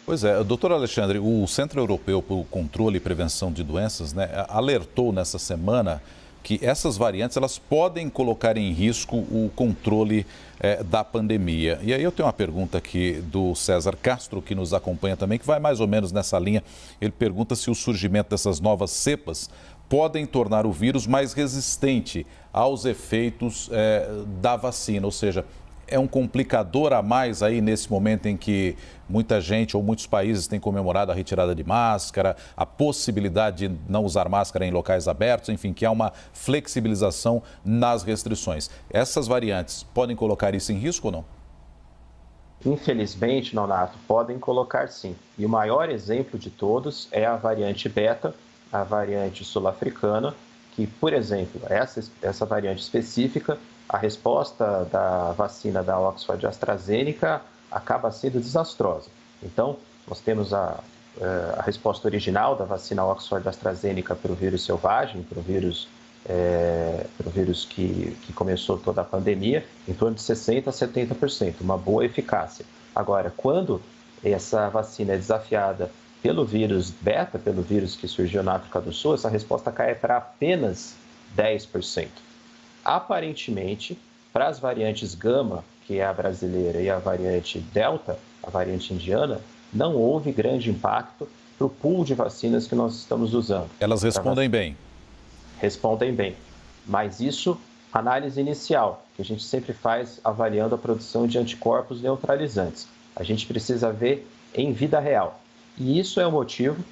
Pois é, doutor Alexandre, o Centro Europeu para o Controle e Prevenção de Doenças, né, alertou nessa semana que essas variantes elas podem colocar em risco o controle da pandemia. E aí eu tenho uma pergunta aqui do César Castro, que nos acompanha também, que vai mais ou menos nessa linha. Ele pergunta se o surgimento dessas novas cepas podem tornar o vírus mais resistente aos efeitos da vacina, ou seja, é um complicador a mais aí nesse momento em que muita gente ou muitos países têm comemorado a retirada de máscara, a possibilidade de não usar máscara em locais abertos, enfim, que há uma flexibilização nas restrições. Essas variantes podem colocar isso em risco ou não? Infelizmente, Nonato, podem colocar sim. E o maior exemplo de todos é a variante Beta, a variante sul-africana, que, por exemplo, essa variante específica, a resposta da vacina da Oxford AstraZeneca acaba sendo desastrosa. Então, nós temos a resposta original da vacina Oxford AstraZeneca para o vírus selvagem, para o vírus que começou toda a pandemia, em torno de 60% a 70%, uma boa eficácia. Agora, quando essa vacina é desafiada pelo vírus beta, pelo vírus que surgiu na África do Sul, essa resposta cai para apenas 10%. Aparentemente, para as variantes gama, que é a brasileira, e a variante delta, a variante indiana, não houve grande impacto para o pool de vacinas que nós estamos usando. Elas respondem bem? Respondem bem. Mas isso, análise inicial, que a gente sempre faz avaliando a produção de anticorpos neutralizantes. A gente precisa ver em vida real. E isso é o motivo,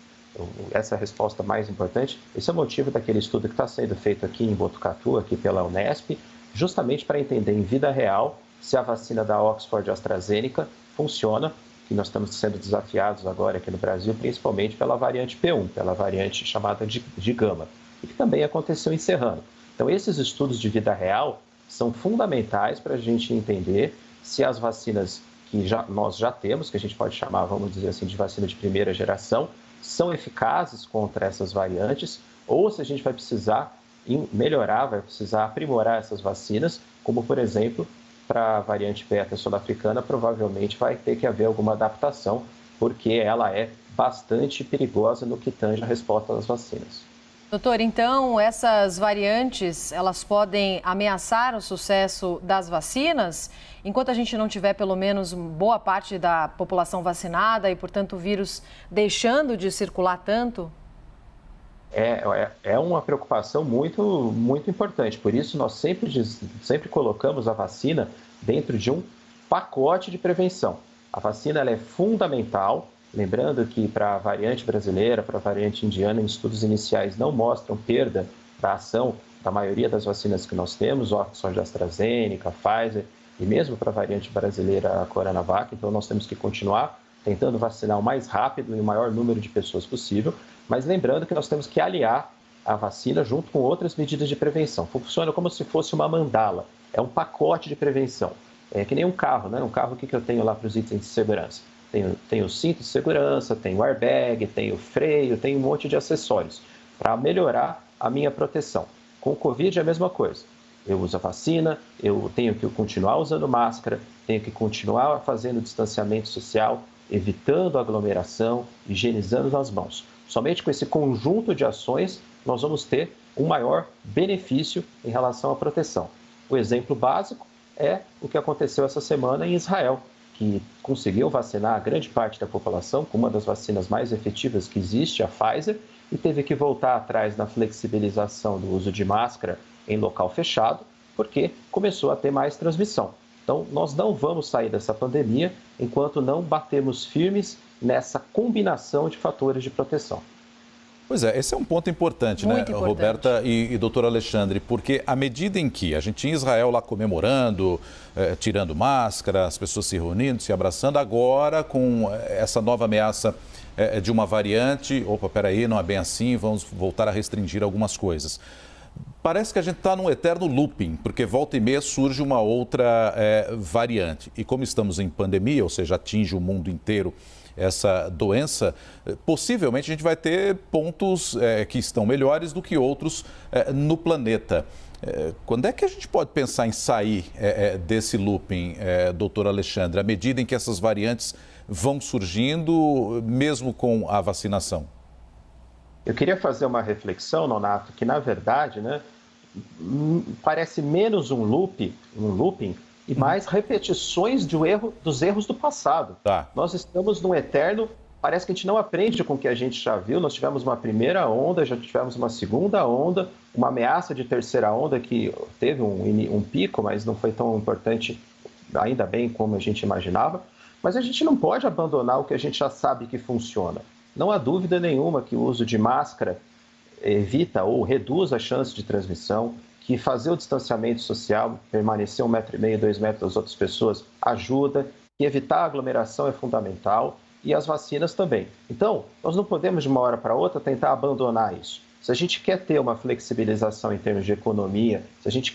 essa é a resposta mais importante, esse é o motivo daquele estudo que está sendo feito aqui em Botucatu, aqui pela Unesp, justamente para entender em vida real se a vacina da Oxford AstraZeneca funciona, que nós estamos sendo desafiados agora aqui no Brasil, principalmente pela variante P1, pela variante chamada de gama, e que também aconteceu em Serrano. Então, esses estudos de vida real são fundamentais para a gente entender se as vacinas que nós já temos, que a gente pode chamar, vamos dizer assim, de vacina de primeira geração, são eficazes contra essas variantes, ou se a gente vai precisar melhorar, vai precisar aprimorar essas vacinas, como, por exemplo, para a variante beta sul-africana, provavelmente vai ter que haver alguma adaptação, porque ela é bastante perigosa no que tange a resposta das vacinas. Doutor, então essas variantes, elas podem ameaçar o sucesso das vacinas? Enquanto a gente não tiver pelo menos boa parte da população vacinada e, portanto, o vírus deixando de circular tanto? É uma preocupação muito importante. Por isso, nós sempre colocamos a vacina dentro de um pacote de prevenção. A vacina ela é fundamental. Lembrando que para a variante brasileira, para a variante indiana, em estudos iniciais não mostram perda da ação da maioria das vacinas que nós temos, Oxford AstraZeneca, Pfizer, e mesmo para a variante brasileira, a Coronavac. Então, nós temos que continuar tentando vacinar o mais rápido e o maior número de pessoas possível, mas lembrando que nós temos que aliar a vacina junto com outras medidas de prevenção. Funciona como se fosse uma mandala, é um pacote de prevenção. É que nem um carro, né? Um carro, o que eu tenho lá para os itens de segurança? Tenho o cinto de segurança, tenho o airbag, tenho o freio, tenho um monte de acessórios para melhorar a minha proteção. Com o Covid é a mesma coisa. Eu uso a vacina, eu tenho que continuar usando máscara, tenho que continuar fazendo distanciamento social, evitando aglomeração, higienizando as mãos. Somente com esse conjunto de ações nós vamos ter um maior benefício em relação à proteção. O exemplo básico é o que aconteceu essa semana em Israel, que conseguiu vacinar a grande parte da população com uma das vacinas mais efetivas que existe, a Pfizer, e teve que voltar atrás na flexibilização do uso de máscara em local fechado, porque começou a ter mais transmissão. Então, nós não vamos sair dessa pandemia enquanto não batermos firmes nessa combinação de fatores de proteção. Pois é, esse é um ponto importante, Muito né, importante. Roberta e doutor Alexandre, porque à medida em que a gente tinha Israel lá comemorando, tirando máscara, as pessoas se reunindo, se abraçando, agora com essa nova ameaça de uma variante, opa, peraí, não é bem assim, vamos voltar a restringir algumas coisas. Parece que a gente está num eterno looping, porque volta e meia surge uma outra variante. E como estamos em pandemia, ou seja, atinge o mundo inteiro essa doença, possivelmente a gente vai ter pontos que estão melhores do que outros no planeta. Quando é que a gente pode pensar em sair desse looping, doutor Alexandre, à medida em que essas variantes vão surgindo mesmo com a vacinação? Eu queria fazer uma reflexão, Nonato, que na verdade, né, parece menos um looping e mais repetições dos erros do passado. Tá. Nós estamos num eterno, parece que a gente não aprende com o que a gente já viu. Nós tivemos uma primeira onda, já tivemos uma segunda onda, uma ameaça de terceira onda que teve um pico, mas não foi tão importante, ainda bem, como a gente imaginava. Mas a gente não pode abandonar o que a gente já sabe que funciona. Não há dúvida nenhuma que o uso de máscara evita ou reduz a chance de transmissão, que fazer o distanciamento social, permanecer 1,5 m, 2 metros das outras pessoas ajuda, que evitar a aglomeração é fundamental e as vacinas também. Então, nós não podemos de uma hora para outra tentar abandonar isso. Se a gente quer ter uma flexibilização em termos de economia, se a gente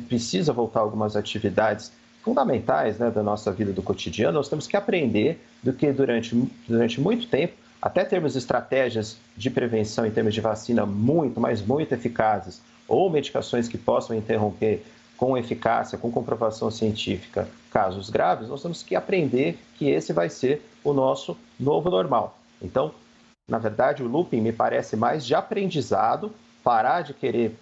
precisa voltar a algumas atividades fundamentais, né, da nossa vida do cotidiano, nós temos que aprender do que durante muito tempo, até termos estratégias de prevenção em termos de vacina muito eficazes, ou medicações que possam interromper com eficácia, com comprovação científica, casos graves, nós temos que aprender que esse vai ser o nosso novo normal. Então, na verdade, o looping me parece mais de aprendizado, parar de querer,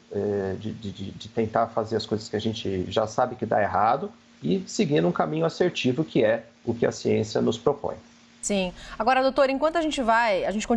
de tentar fazer as coisas que a gente já sabe que dá errado e seguir num caminho assertivo, que é o que a ciência nos propõe. Sim. Agora, doutor, enquanto a gente continua